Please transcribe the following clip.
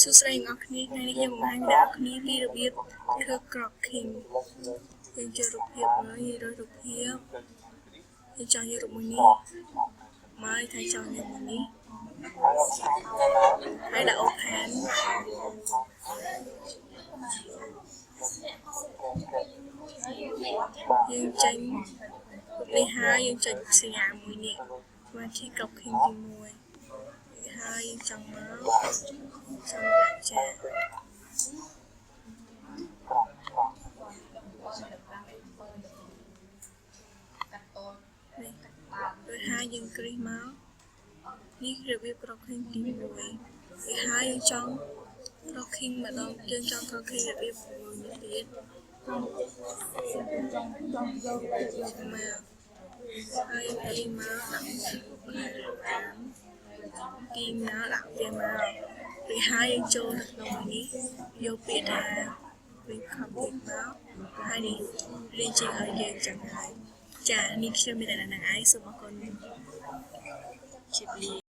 សួស្តីអ្នកគ្នាថ្ងៃនេះខ្ញុំបង្ហាញអ្នកគ្នាពីរបៀបធ្វើ crocking យើងចូលរូបភាពមកយើងរើសរូបភាពយើងចង់យករូបមួយនេះមកថៃចង់យកមួយនេះហើយដាក់ open យើងចេញនេះហើយយើងចេញសញ្ញាមួយនេះមកជា crocking ទី1ហើយយើងចង់មកចង់ដាក់ចាដូចហើយយើងគ្រីសមកនេះរបៀប crocking ទី1ដូចហើយយើងចង់ crocking ម្ដងយើងចង់ crocking របៀបមួយទៀតមកហើយទីមកដាក់ទីណាដាក់វាមកពីហើយយើងចូលនៅក្នុងនេះយកពាក្យថាវិញខំវិញមកហើយនេះលេងជាឲ្យយើងចឹងហើយចានេះខ្ញុំមានតែហ្នឹងឯងសូមអរគុណជម្រាបលា